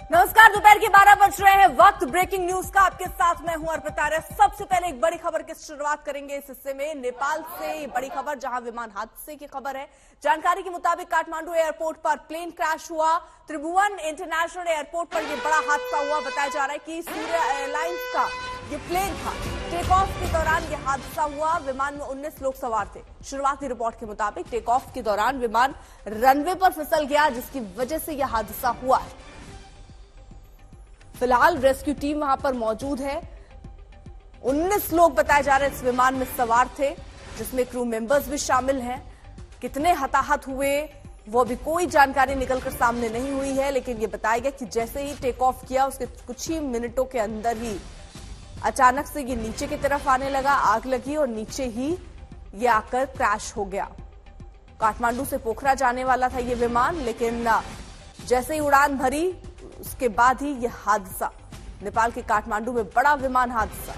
नमस्कार, दोपहर के 12 बज रहे हैं। वक्त ब्रेकिंग न्यूज का आपके साथ मैं हूं अर्पिता। सबसे पहले एक बड़ी खबर की शुरुआत करेंगे इस हिस्से में। नेपाल से बड़ी खबर, जहां विमान हादसे की खबर है। जानकारी के मुताबिक काठमांडू एयरपोर्ट पर प्लेन क्रैश हुआ। त्रिभुवन इंटरनेशनल एयरपोर्ट पर यह बड़ा हादसा हुआ। बताया जा रहा है कि सूर्य एयरलाइंस का ये प्लेन था। टेक ऑफ के दौरान यह हादसा हुआ। विमान में 19 लोग सवार थे। शुरुआती रिपोर्ट के मुताबिक टेक ऑफ के दौरान विमान रनवे पर फिसल गया, जिसकी वजह से यह हादसा हुआ है। फिलहाल रेस्क्यू टीम वहां पर मौजूद है। 19 लोग बताए जा रहे हैं इस विमान में सवार थे, जिसमें क्रू मेंबर्स भी शामिल हैं। कितने हताहत हुए वो भी कोई जानकारी निकलकर सामने नहीं हुई है, लेकिन ये बताया गया कि जैसे ही टेक ऑफ किया उसके कुछ ही मिनटों के अंदर ही अचानक से ये नीचे की तरफ आने लगा, आग लगी और नीचे ही ये आकर क्रैश हो गया। काठमांडू से पोखरा जाने वाला था ये विमान, लेकिन जैसे ही उड़ान भरी उसके बाद ही यह हादसा। नेपाल के काठमांडू में बड़ा विमान हादसा।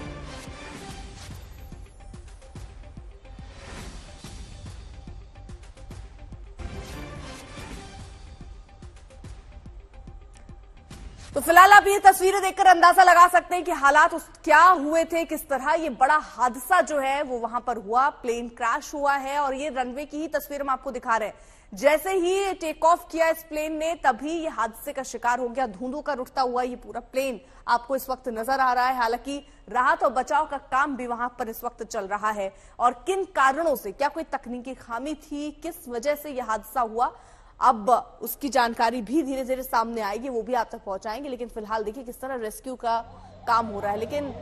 तो फिलहाल आप ये तस्वीरें देखकर अंदाजा लगा सकते हैं कि हालात क्या हुए थे, किस तरह ये बड़ा हादसा जो है वो वहां पर हुआ। प्लेन क्रैश हुआ है और ये रनवे की ही तस्वीर हम आपको दिखा रहे हैं। जैसे ही टेक ऑफ किया इस प्लेन ने, तभी ये हादसे का शिकार हो गया। धुंधों का उठता हुआ ये पूरा प्लेन आपको इस वक्त नजर आ रहा है। हालांकि राहत और बचाव का काम भी वहां पर इस वक्त चल रहा है। और किन कारणों से, क्या कोई तकनीकी खामी थी, किस वजह से यह हादसा हुआ, अब उसकी जानकारी भी धीरे धीरे सामने आएगी, वो भी आप तक पहुंचाएंगे। लेकिन फिलहाल देखिए किस तरह रेस्क्यू का काम हो रहा है। लेकिन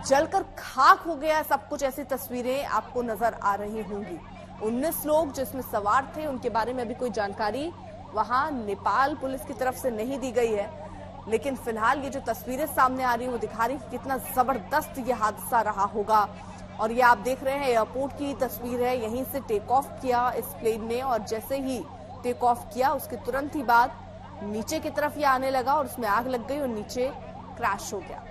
जलकर खाक हो गया सब कुछ, ऐसी तस्वीरें आपको नजर आ रही होंगी। 19 लोग जिसमें सवार थे, उनके बारे में अभी कोई जानकारी वहां नेपाल पुलिस की तरफ से नहीं दी गई है। लेकिन फिलहाल ये जो तस्वीरें सामने आ रही है वो दिखा रही है कितना जबरदस्त ये हादसा रहा होगा। और ये आप देख रहे हैं एयरपोर्ट की तस्वीर है। यहीं से टेक ऑफ किया इस प्लेन ने, और जैसे ही टेक ऑफ किया उसके तुरंत ही बाद नीचे की तरफ ये आने लगा और उसमें आग लग गई और नीचे क्रैश हो गया।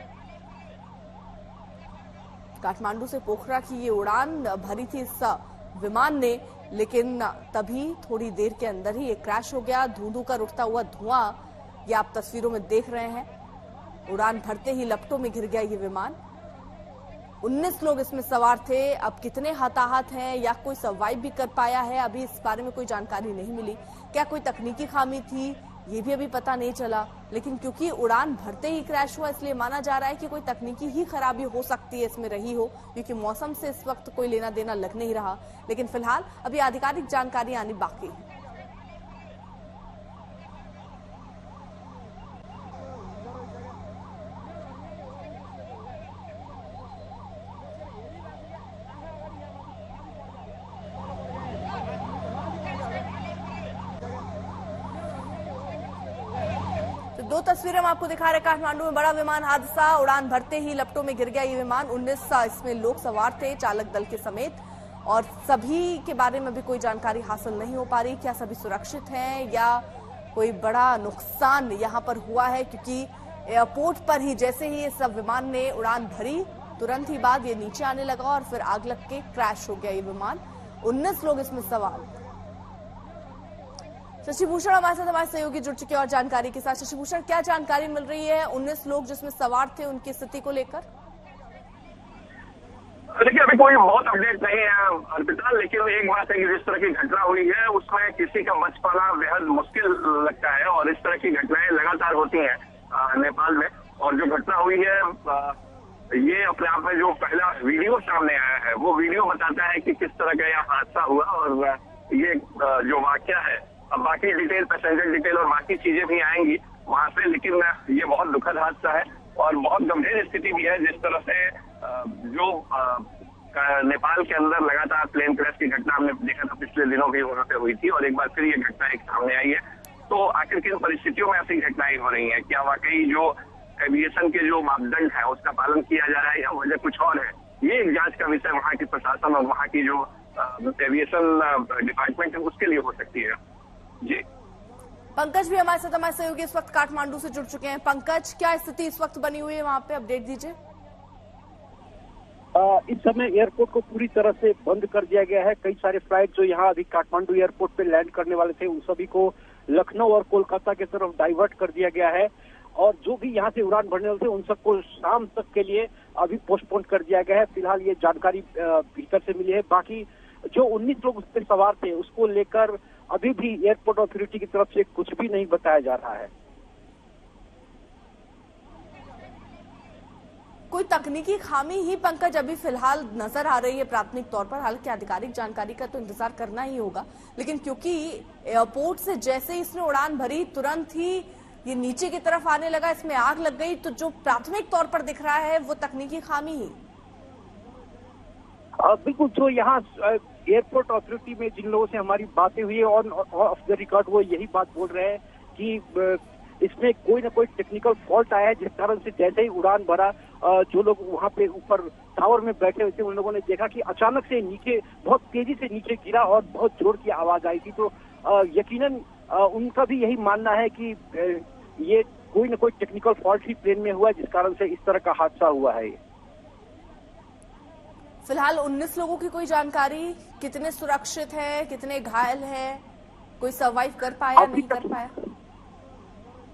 काठमांडू से पोखरा की ये उड़ान भरी थी इस विमान ने, लेकिन तभी थोड़ी देर के अंदर ही ये क्रैश हो गया। धुंधू का उठता हुआ धुआं ये आप तस्वीरों में देख रहे हैं। उड़ान भरते ही लपटों में घिर गया ये विमान। 19 लोग इसमें सवार थे। अब कितने हताहत हैं या कोई सर्वाइव भी कर पाया है, अभी इस बारे में कोई जानकारी नहीं मिली। क्या कोई तकनीकी खामी थी, ये भी अभी पता नहीं चला। लेकिन क्योंकि उड़ान भरते ही क्रैश हुआ, इसलिए माना जा रहा है कि कोई तकनीकी ही खराबी हो सकती है इसमें रही हो, क्योंकि मौसम से इस वक्त कोई लेना देना लग नहीं रहा। लेकिन फिलहाल अभी आधिकारिक जानकारी आनी बाकी है। दो तस्वीरें हम आपको दिखा रहे हैं। काठमांडू में बड़ा विमान हादसा, उड़ान भरते ही लपटों में गिर गया ये विमान। 19 इसमें लोग सवार थे, चालक दल के समेत, और सभी के बारे में भी कोई जानकारी हासिल नहीं हो पा रही। क्या सभी सुरक्षित हैं या कोई बड़ा नुकसान यहां पर हुआ है, क्योंकि एयरपोर्ट पर ही जैसे ही इस विमान ने उड़ान भरी तुरंत ही बाद ये नीचे आने लगा और फिर आग लग के क्रैश हो गया ये विमान। 19 लोग इसमें सवार। शशि भूषण हमारे साथ, हमारे सहयोगी जुड़ चुके हैं और जानकारी के साथ। शशि भूषण, क्या जानकारी मिल रही है 19 लोग जिसमें सवार थे उनकी स्थिति को लेकर? देखिए, अभी कोई बहुत अपडेट नहीं है अर्पिता, लेकिन एक बात है कि जिस तरह की घटना हुई है उसमें किसी का बच पाना बेहद मुश्किल लगता है। और इस तरह की घटनाएं लगातार होती हैं नेपाल में। और जो घटना हुई है ये अपने आप में जो पहला वीडियो सामने आया है वो वीडियो बताता है कि किस तरह का यह हादसा हुआ। और ये जो वाकया है, अब बाकी डिटेल, पैसेंजर डिटेल और बाकी चीजें भी आएंगी वहां से, लेकिन ये बहुत दुखद हादसा है और बहुत गंभीर स्थिति भी है। जिस तरह से जो नेपाल के अंदर लगातार प्लेन क्रैश की घटना हमने देखा था, पिछले दिनों भी वहां पे हुई थी और एक बार फिर ये घटना एक सामने आई है। तो आखिर किन परिस्थितियों में ऐसी घटनाएं हो रही हैं? क्या वाकई जो एविएशन के जो मापदंड है उसका पालन किया जा रहा है या वजह कुछ और है? ये एक जांच का विषय वहाँ की प्रशासन और वहाँ की जो एविएशन डिपार्टमेंट है उसके लिए हो सकती है। जी, पंकज भी हमारे साथ, हमारे सहयोगी इस वक्त काठमांडू से जुड़ चुके हैं। पंकज, क्या स्थिति इस वक्त बनी हुई है वहां पे, अपडेट दीजिए। इस समय एयरपोर्ट को पूरी तरह से बंद कर दिया गया है। कई सारे फ्लाइट जो यहाँ अभी काठमांडू एयरपोर्ट पे लैंड करने वाले थे उन सभी को लखनऊ और कोलकाता की तरफ डाइवर्ट कर दिया गया है। और जो भी यहाँ से उड़ान भरने वाले थे उन सबको शाम तक के लिए अभी पोस्टपोन कर दिया गया है। फिलहाल ये जानकारी भीतर से मिली है। बाकी जो 19 लोग उस पर सवार थे उसको लेकर अभी भी एयरपोर्ट अथॉरिटी की तरफ से कुछ भी नहीं बताया जा रहा है। कोई तकनीकी खामी ही पंकज अभी फिलहाल नजर आ रही है प्राथमिक तौर पर, हालांकि आधिकारिक जानकारी का तो इंतजार करना ही होगा, लेकिन क्योंकि एयरपोर्ट से जैसे ही इसने उड़ान भरी तुरंत ही ये नीचे की तरफ आने लगा, इसमें आग लग गई, तो जो प्राथमिक तौर पर दिख रहा है वो तकनीकी खामी ही। बिल्कुल, जो यहाँ एयरपोर्ट अथॉरिटी में जिन लोगों से हमारी बातें हुई है ऑन ऑफ द रिकॉर्ड वो यही बात बोल रहे हैं कि इसमें कोई ना कोई टेक्निकल फॉल्ट आया है, जिस कारण से जैसे ही उड़ान भरा जो लोग वहाँ पे ऊपर टावर में बैठे हुए थे उन लोगों ने देखा कि अचानक से नीचे बहुत तेजी से नीचे गिरा और बहुत जोर की आवाज आई थी। तो यकीनन उनका भी यही मानना है कि ये कोई ना कोई टेक्निकल फॉल्ट ही प्लेन में हुआ है, जिस कारण से इस तरह का हादसा हुआ है। फिलहाल 19 लोगों की कोई जानकारी, कितने सुरक्षित है, कितने घायल है, कोई सर्वाइव कर पाया नहीं कर पाया?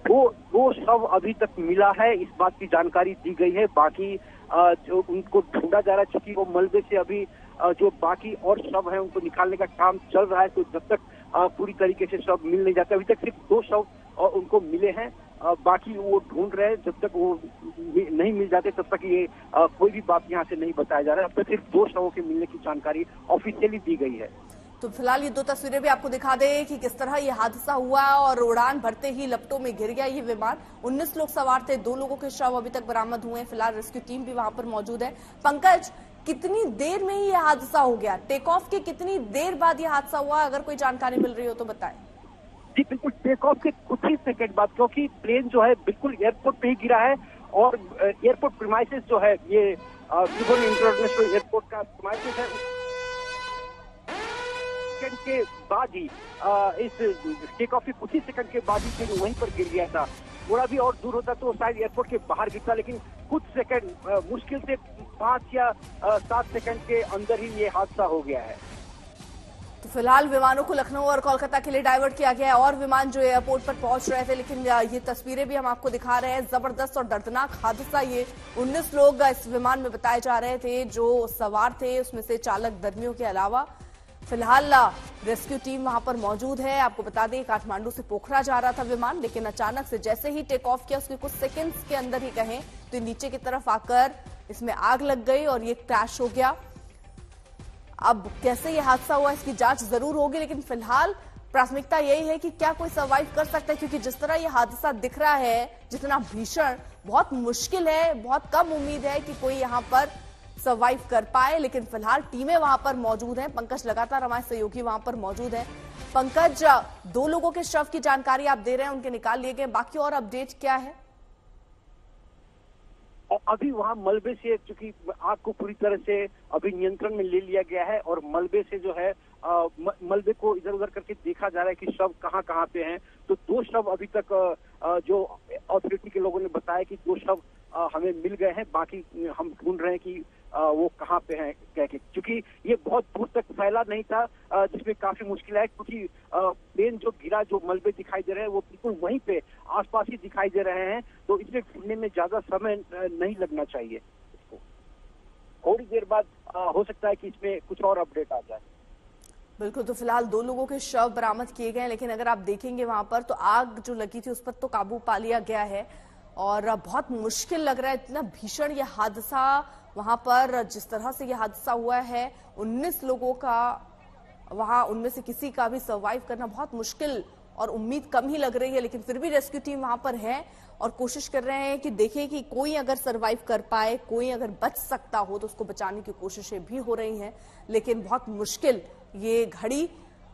वो शव अभी तक मिला है, इस बात की जानकारी दी गई है। बाकी जो उनको ढूंढा जा रहा है, चूंकि वो मलबे से अभी जो बाकी और शव है उनको निकालने का काम चल रहा है। तो जब तक पूरी तरीके से शव मिल नहीं जाता, अभी तक सिर्फ 2 शव उनको मिले हैं, बाकी वो ढूंढ रहे हैं। जब तक वो नहीं मिल जाते तब तक ये कोई भी बात यहाँ से नहीं बताया जा रहा है। अब तक सिर्फ 2 शवों के मिलने की जानकारी ऑफिशियली दी गई है। तो फिलहाल ये 2 तस्वीरें भी आपको दिखा दें कि किस तरह ये हादसा हुआ और उड़ान भरते ही लपटों में गिर गया ये विमान। 19 लोग सवार थे, 2 लोगों के शव अभी तक बरामद हुए हैं। फिलहाल रेस्क्यू टीम भी वहां पर मौजूद है। पंकज, कितनी देर में ये हादसा हो गया? टेक ऑफ के कितनी देर बाद ये हादसा हुआ? अगर कोई जानकारी मिल रही हो तो बताएं। जी बिल्कुल, टेक ऑफ के कुछ ही सेकंड बाद, क्योंकि प्लेन जो है बिल्कुल एयरपोर्ट पे ही गिरा है और एयरपोर्ट प्रीमाइसेस जो है ये त्रिभुवन इंटरनेशनल एयरपोर्ट का प्रीमाइसेस है, के बाद ही इस टेक ऑफ के कुछ ही सेकंड के बाद ही प्लेन वहीं पर गिर गया था। थोड़ा भी और दूर होता तो शायद एयरपोर्ट के बाहर गिरता, लेकिन कुछ सेकंड, मुश्किल से 5 या 7 सेकंड के अंदर ही ये हादसा हो गया है। तो फिलहाल विमानों को लखनऊ और कोलकाता के लिए डाइवर्ट किया गया है और विमान जो एयरपोर्ट पर पहुंच रहे थे, लेकिन ये तस्वीरें भी हम आपको दिखा रहे हैं। जबरदस्त और दर्दनाक हादसा ये। 19 लोग इस विमान में बताए जा रहे थे जो सवार थे, उसमें से चालक दर्मियों के अलावा। फिलहाल रेस्क्यू टीम वहां पर मौजूद है। आपको बता दें काठमांडू से पोखरा जा रहा था विमान, लेकिन अचानक से जैसे ही टेक ऑफ किया उसके कुछ सेकंड्स के अंदर ही कहें तो नीचे की तरफ आकर इसमें आग लग गई और ये क्रैश हो गया। अब कैसे ये हादसा हुआ इसकी जांच जरूर होगी, लेकिन फिलहाल प्राथमिकता यही है कि क्या कोई सर्वाइव कर सकता है, क्योंकि जिस तरह ये हादसा दिख रहा है जितना भीषण, बहुत मुश्किल है, बहुत कम उम्मीद है कि कोई यहाँ पर सर्वाइव कर पाए। लेकिन फिलहाल टीमें वहां पर मौजूद हैं। पंकज लगातार हमारे सहयोगी वहां पर मौजूद है। पंकज, 2 लोगों के शव की जानकारी आप दे रहे हैं, उनके निकाल लिए गए, बाकी और अपडेट क्या है? अभी वहाँ मलबे से, चूंकि आग को पूरी तरह से अभी नियंत्रण में ले लिया गया है और मलबे से जो है मलबे को इधर उधर करके देखा जा रहा है कि शव कहाँ कहाँ पे हैं। तो 2 शव अभी तक जो अथॉरिटी के लोगों ने बताया कि 2 शव हमें मिल गए हैं, बाकी हम ढूंढ रहे हैं कि वो कहाँ पे हैं कह के, क्योंकि ये बहुत दूर तक फैला नहीं था, जिसमें काफी मुश्किल है। क्योंकि प्लेन जो गिरा, जो मलबे दिखाई दे रहे हैं वो बिल्कुल वहीं पे आसपास ही दिखाई दे रहे हैं, तो इसमें ढूंढने में ज्यादा समय नहीं लगना चाहिए। इसको थोड़ी देर बाद हो सकता है कि इसमें कुछ और अपडेट आ जाए। बिल्कुल, तो फिलहाल 2 लोगों के शव बरामद किए गए, लेकिन अगर आप देखेंगे वहां पर तो आग जो लगी थी उस पर तो काबू पा लिया गया है और बहुत मुश्किल लग रहा है। इतना भीषण यह हादसा वहां पर, जिस तरह से यह हादसा हुआ है, 19 लोगों का वहां, उनमें से किसी का भी सर्वाइव करना बहुत मुश्किल और उम्मीद कम ही लग रही है। लेकिन फिर भी रेस्क्यू टीम वहां पर है और कोशिश कर रहे हैं कि देखें कि कोई अगर सर्वाइव कर पाए, कोई अगर बच सकता हो तो उसको बचाने की कोशिशें भी हो रही हैं। लेकिन बहुत मुश्किल ये घड़ी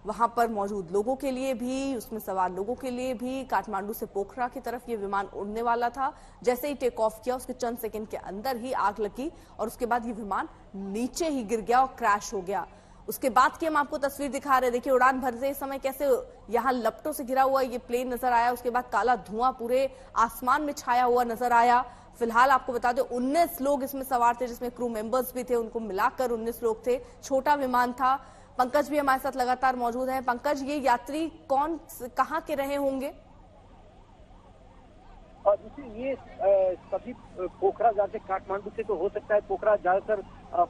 वहां पर मौजूद लोगों के लिए भी, उसमें सवार लोगों के लिए भी। काठमांडू से पोखरा की तरफ ये विमान उड़ने वाला था, जैसे ही टेक ऑफ किया उसके चंद सेकंड के अंदर ही आग लगी और उसके बाद ये विमान नीचे ही गिर गया और क्रैश हो गया। उसके बाद की हम आपको तस्वीर दिखा रहे हैं। देखिए उड़ान भरते समय कैसे यहाँ लपटों से घिरा हुआ ये प्लेन नजर आया, उसके बाद काला धुआं पूरे आसमान में छाया हुआ नजर आया। फिलहाल आपको बता दें 19 लोग इसमें सवार थे, जिसमें क्रू मेंबर्स भी थे, उनको मिलाकर 19 लोग थे। छोटा विमान था, पंकज भी हमारे साथ लगातार मौजूद है। पंकज, ये यात्री कहाँ के रहे होंगे? और ये सभी पोखरा जाते काठमांडू से तो हो सकता है। पोखरा ज्यादातर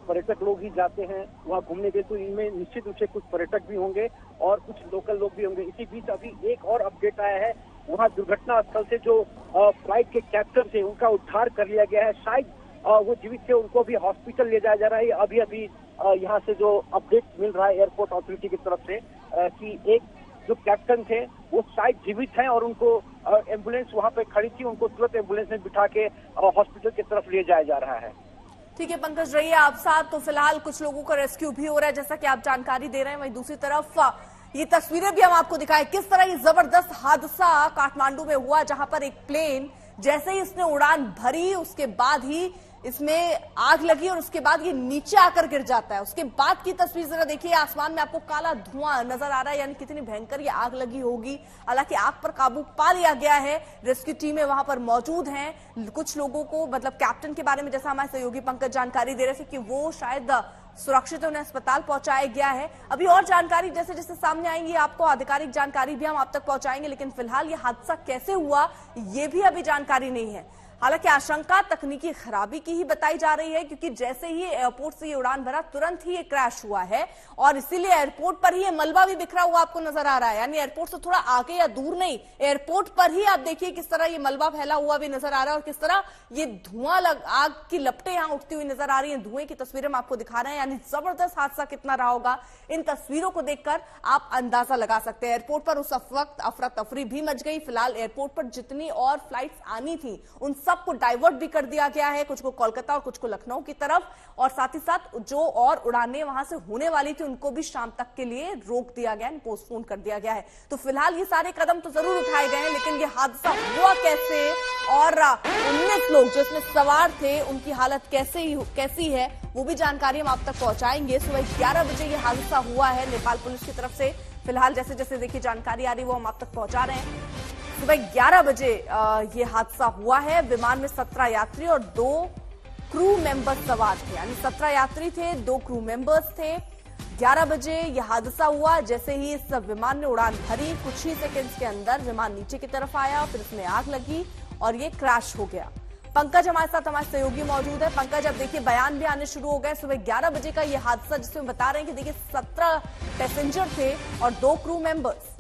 पर्यटक लोग ही जाते हैं वहाँ घूमने के, तो इनमें निश्चित रूप से कुछ पर्यटक भी होंगे और कुछ लोकल लोग भी होंगे। इसी बीच अभी एक और अपडेट आया है, वहाँ दुर्घटना स्थल से जो फ्लाइट के कैप्टन थे उनका उद्धार कर लिया गया है। शायद वो जीवित थे, उनको भी हॉस्पिटल ले जाया जा रहा है। अभी अभी यहाँ से जो अपडेट मिल रहा है एयरपोर्ट अथॉरिटी की तरफ से कि एक जो कैप्टन थे वो शायद जीवित हैं और उनको एम्बुलेंस वहाँ पे खड़ी थी, उनको तुरंत एम्बुलेंस में बिठा के हॉस्पिटल की तरफ ले जाया जा रहा है। ठीक है पंकज, रहिए आप साथ। तो फिलहाल कुछ लोगों का रेस्क्यू भी हो रहा है जैसा कि आप जानकारी दे रहे हैं। वहीं दूसरी तरफ ये तस्वीरें भी हम आपको दिखाएं किस तरह ये जबरदस्त हादसा काठमांडू में हुआ, जहां पर एक प्लेन जैसे ही इसने उड़ान भरी उसके बाद ही इसमें आग लगी और उसके बाद ये नीचे आकर गिर जाता है। उसके बाद की तस्वीर जरा देखिए, आसमान में आपको काला धुआं नजर आ रहा है, यानी कितनी भयंकर ये आग लगी होगी। हालांकि आग पर काबू पा लिया गया है, रेस्क्यू टीमें वहां पर मौजूद हैं। कुछ लोगों को, मतलब कैप्टन के बारे में जैसा हमारे सहयोगी पंकज जानकारी दे रहे थे कि वो शायद सुरक्षित उन्हें अस्पताल पहुंचाया गया है। अभी और जानकारी जैसे जैसे सामने आएंगी आपको आधिकारिक जानकारी भी हम आप तक पहुंचाएंगे, लेकिन फिलहाल ये हादसा कैसे हुआ ये भी अभी जानकारी नहीं है। हालांकि आशंका तकनीकी खराबी की ही बताई जा रही है, क्योंकि जैसे ही एयरपोर्ट से ये उड़ान भरा तुरंत ही ये क्रैश हुआ है और इसीलिए एयरपोर्ट पर ही ये मलबा भी बिखरा हुआ आपको नजर आ रहा है। यानी एयरपोर्ट से थोड़ा आगे या दूर नहीं, एयरपोर्ट पर ही आप देखिए किस तरह ये मलबा फैला हुआ भी नजर आ रहा है और किस तरह ये धुआं आग की लपटें यहां उठती हुई नजर आ रही है। धुएं की तस्वीरें हम आपको दिखा रहे हैं, यानी जबरदस्त हादसा कितना रहा होगा इन तस्वीरों को देखकर आप अंदाजा लगा सकते हैं। एयरपोर्ट पर उस वक्त अफरा तफरी भी मच गई। फिलहाल एयरपोर्ट पर जितनी और फ्लाइट्स आनी थी उन सबको डाइवर्ट भी कर दिया गया है, कुछ को कोलकाता और कुछ को लखनऊ की तरफ, और साथ ही साथ जो और उड़ानें वहां से होने वाली थी उनको भी शाम तक के लिए रोक दिया गया, पोस्टपोन कर दिया गया है। तो फिलहाल ये सारे कदम तो जरूर उठाए गए हैं, लेकिन ये हादसा हुआ कैसे और 19 लोग जो इसमें सवार थे उनकी हालत कैसी है वो भी जानकारी हम आप तक पहुंचाएंगे। सुबह 11 बजे ये हादसा हुआ है नेपाल पुलिस की तरफ से। फिलहाल जैसे जैसे देखिए जानकारी आ रही है वो हम आप तक पहुंचा रहे हैं। सुबह 11 बजे ये हादसा हुआ है। विमान में 17 यात्री और 2 क्रू मेंबर्स सवार थे, यानी 17 यात्री थे, 2 क्रू मेंबर्स थे। 11 बजे यह हादसा हुआ। जैसे ही इस विमान ने उड़ान भरी कुछ ही सेकंड्स के अंदर विमान नीचे की तरफ आया, फिर इसमें आग लगी और ये क्रैश हो गया। पंकज हमारे साथ, हमारे सहयोगी मौजूद है। पंकज, अब देखिए बयान भी आने शुरू हो गए। सुबह 11 बजे का यह हादसा जिसमें बता रहे हैं कि देखिए 17 पैसेंजर थे और 2 क्रू मेंबर्स।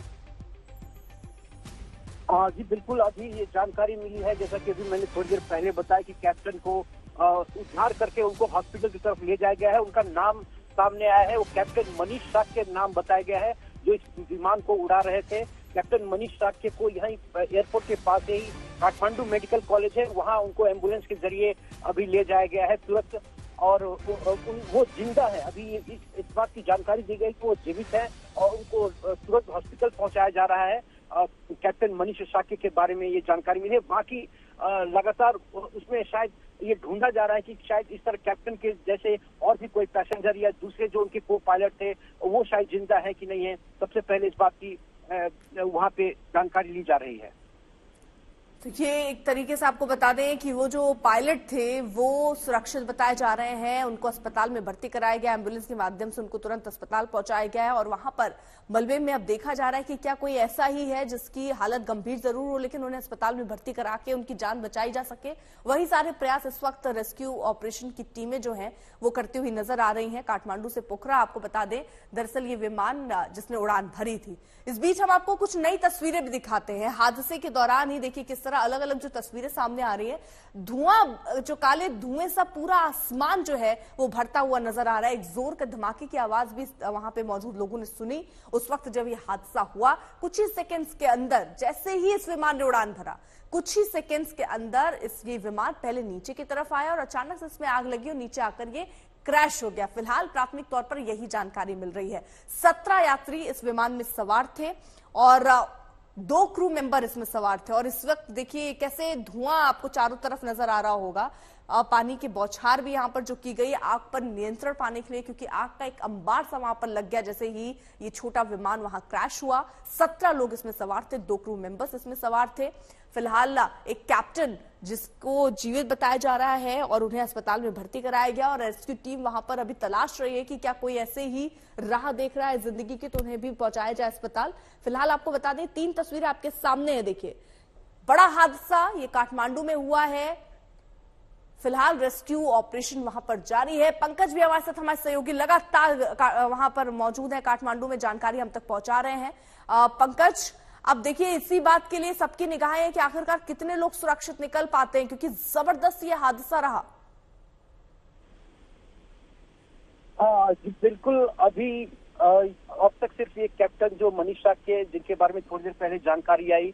जी बिल्कुल, अभी ये जानकारी मिली है, जैसा कि अभी मैंने थोड़ी देर पहले बताया कि कैप्टन को उद्धार करके उनको हॉस्पिटल की तरफ ले जाया गया है। उनका नाम सामने आया है, वो कैप्टन मनीष साक्य नाम बताया गया है जो इस विमान को उड़ा रहे थे। कैप्टन मनीष साक्य को यहीं एयरपोर्ट के पास ही काठमांडू मेडिकल कॉलेज है, वहाँ उनको एम्बुलेंस के जरिए अभी ले जाया गया है तुरंत, और वो जिंदा है। अभी इस बात की जानकारी दी गई कि वो जीवित है और उनको तुरंत हॉस्पिटल पहुंचाया जा रहा है। कैप्टन मनीष साक्य के बारे में ये जानकारी मिली है। बाकी लगातार उसमें शायद ये ढूंढा जा रहा है कि शायद इस तरह कैप्टन के जैसे और भी कोई पैसेंजर या दूसरे जो उनके को पायलट थे वो शायद जिंदा है कि नहीं है। सबसे पहले इस बात की वहां पे जानकारी ली जा रही है। तो ये एक तरीके से आपको बता दें कि वो जो पायलट थे वो सुरक्षित बताए जा रहे हैं, उनको अस्पताल में भर्ती कराया गया, एम्बुलेंस के माध्यम से उनको तुरंत अस्पताल पहुंचाया गया है। और वहां पर मलबे में अब देखा जा रहा है कि क्या कोई ऐसा ही है जिसकी हालत गंभीर जरूर हो लेकिन उन्हें अस्पताल में भर्ती करा के उनकी जान बचाई जा सके। वही सारे प्रयास इस वक्त रेस्क्यू ऑपरेशन की टीमें जो हैं वो करती हुई नजर आ रही हैं। काठमांडू से पोखरा आपको बता दें, दरअसल ये विमान जिसने उड़ान भरी थी। इस बीच हम आपको कुछ नई तस्वीरें भी दिखाते हैं। हादसे के दौरान ही देखिए किस तरह अलग अलग जो तस्वीरें सामने आ रही है, धुआं, जो काले धुएं सा पूरा आसमान जो है वो भरता हुआ नजर आ रहा है। एक जोर का धमाके की आवाज भी वहां पे मौजूद लोगों ने सुनी उस वक्त जब ये हादसा हुआ। कुछ ही सेकंड्स के अंदर जैसे ही इस विमान ने उड़ान भरा, कुछ ही सेकंड्स के अंदर ये विमान पहले नीचे की तरफ आया और अचानक से इसमें आग लगी और नीचे आकर ये क्रैश हो गया। फिलहाल प्राथमिक तौर पर यही जानकारी मिल रही है। 17 यात्री इस विमान में सवार थे और 2 क्रू मेंबर इसमें सवार थे। और इस वक्त देखिए कैसे धुआं आपको चारों तरफ नजर आ रहा होगा। पानी की बौछार भी यहां पर जो की गई आग पर नियंत्रण पाने के लिए, क्योंकि आग का एक अंबार सा वहां पर लग गया जैसे ही ये छोटा विमान वहां क्रैश हुआ। 17 लोग इसमें सवार थे, 2 क्रू मेंबर्स इसमें सवार थे। फिलहाल एक कैप्टन जिसको जीवित बताया जा रहा है और उन्हें अस्पताल में भर्ती कराया गया और रेस्क्यू टीम वहां पर अभी तलाश रही है कि क्या कोई ऐसे ही राह देख रहा है जिंदगी की तो उन्हें भी पहुंचाया जाए अस्पताल। फिलहाल आपको बता दें 3 तस्वीरें आपके सामने है, देखिए बड़ा हादसा ये काठमांडू में हुआ है। फिलहाल रेस्क्यू ऑपरेशन वहां पर जारी है। पंकज भी हमारे साथ, हमारे सहयोगी लगातार वहां पर मौजूद है काठमांडू में, जानकारी हम तक पहुंचा रहे हैं। पंकज, अब देखिए इसी बात के लिए सबकी निगाहें हैं कि आखिरकार कितने लोग सुरक्षित निकल पाते हैं, क्योंकि जबरदस्त ये हादसा रहा। जी बिल्कुल, अभी अब तक सिर्फ ये कैप्टन जो मनीषा के, जिनके बारे में थोड़ी देर पहले जानकारी आई,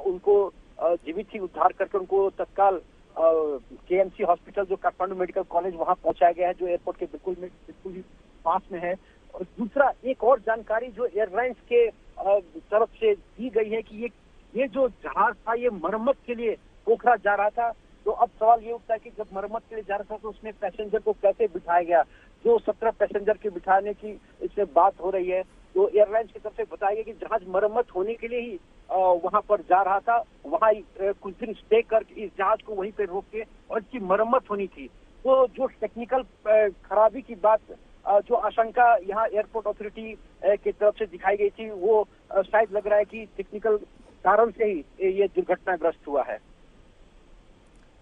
उनको जीवित ही उद्धार करके उनको तत्काल केएमसी हॉस्पिटल जो काठमांडू मेडिकल कॉलेज वहां पहुंचाया गया है, जो एयरपोर्ट के बिल्कुल ही पास में है। और दूसरा एक और जानकारी जो एयरलाइंस के तरफ से दी गई है कि ये जो जहाज था ये मरम्मत के लिए पोखरा जा रहा था। तो अब सवाल ये उठता है कि जब मरम्मत के लिए जा रहा था तो उसमें पैसेंजर को कैसे बिठाया गया। जो 17 पैसेंजर के बिठाने की इसमें बात हो रही है, तो एयरलाइंस की तरफ से बताया गया कि जहाज मरम्मत होने के लिए ही वहां पर जा रहा था, वहां कुछ दिन स्टे कर इस जहाज को वहीं पे रोक के और इसकी मरम्मत होनी थी। तो जो टेक्निकल खराबी की बात, जो आशंका यहाँ एयरपोर्ट अथॉरिटी की तरफ से दिखाई गई थी, वो शायद लग रहा है कि टेक्निकल कारण से ही ये दुर्घटनाग्रस्त हुआ है।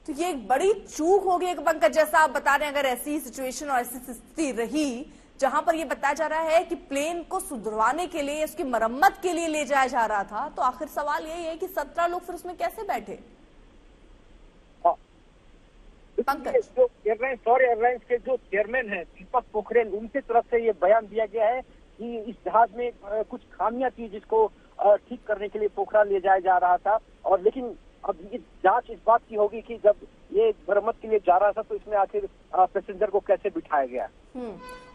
तो ये एक बड़ी चूक होगी एक, पंकज जैसा आप बता रहे हैं, अगर ऐसी सिचुएशन और ऐसी स्थिति रही जहां पर ये बताया जा रहा है कि प्लेन को सुधरवाने के लिए, उसकी मरम्मत के लिए ले जाया जा रहा था, तो आखिर सवाल यही है कि 17 लोग फिर उसमें कैसे बैठे। पंकज, जो एयरलाइंस के जो चेयरमैन हैं दीपक पोखरेल, उनकी तरफ से ये बयान दिया गया है कि इस जहाज में कुछ खामियां थी जिसको ठीक करने के लिए पोखरा ले जाया जा रहा था। और लेकिन अब ये जांच इस बात की होगी कि जब ये मरम्मत के लिए जा रहा था तो इसमें आखिर पैसेंजर को कैसे बिठाया गया।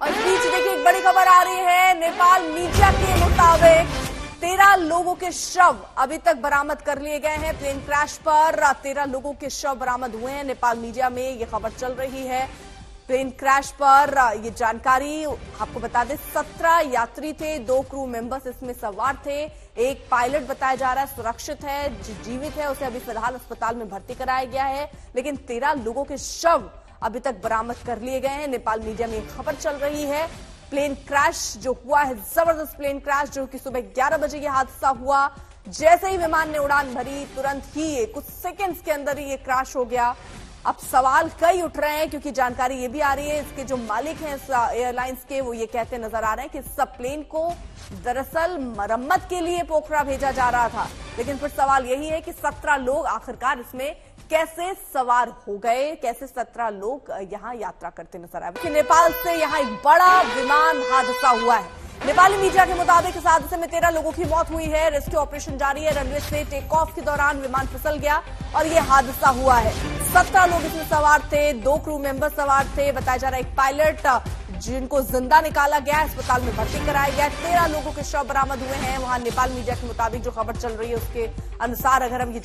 और इस बीच देखिए एक बड़ी खबर आ रही है, नेपाल मीडिया के मुताबिक 13 लोगों के शव अभी तक बरामद कर लिए गए हैं। प्लेन क्रैश पर 13 लोगों के शव बरामद हुए हैं। नेपाल मीडिया में ये खबर चल रही है। प्लेन क्रैश पर ये जानकारी आपको बता दें, 17 यात्री थे, 2 क्रू मेंबर्स इसमें सवार थे। एक पायलट बताया जा रहा है सुरक्षित है, जीवित है, उसे अभी फिलहाल अस्पताल में भर्ती कराया गया है। लेकिन 13 लोगों के शव अभी तक बरामद कर लिए गए हैं। नेपाल मीडिया में खबर चल रही है। प्लेन क्रैश जो हुआ है, जबरदस्त प्लेन क्रैश, जो कि सुबह 11 बजे ये हादसा हुआ। जैसे ही विमान ने उड़ान भरी, तुरंत ही कुछ सेकंड्स के अंदर ही ये क्रैश हो गया। अब सवाल कई उठ रहे हैं, क्योंकि जानकारी ये भी आ रही है, इसके जो मालिक हैं इस एयरलाइंस के, वो ये कहते नजर आ रहे हैं कि सब प्लेन को दरअसल मरम्मत के लिए पोखरा भेजा जा रहा था। लेकिन फिर सवाल यही है कि 17 लोग आखिरकार इसमें कैसे सवार हो गए, कैसे 17 लोग यहाँ यात्रा करते नजर आए। कि नेपाल से यहाँ एक बड़ा विमान हादसा हुआ है। नेपाली मीडिया के मुताबिक इस हादसे में 13 लोगों की मौत हुई है। रेस्क्यू ऑपरेशन जारी है। रनवे से टेक ऑफ के दौरान विमान फिसल गया और ये हादसा हुआ है। 17 लोग इसमें सवार थे, 2 क्रू मेंबर सवार थे। बताया जा रहा है एक पायलट जिनको जिंदा निकाला गया, अस्पताल में भर्ती कराया गया। 13 लोगों के शव बरामद हुए हैं। वहां नेपाल मीडिया के मुताबिक जो खबर चल रही है उसके अनुसार अगर हम ये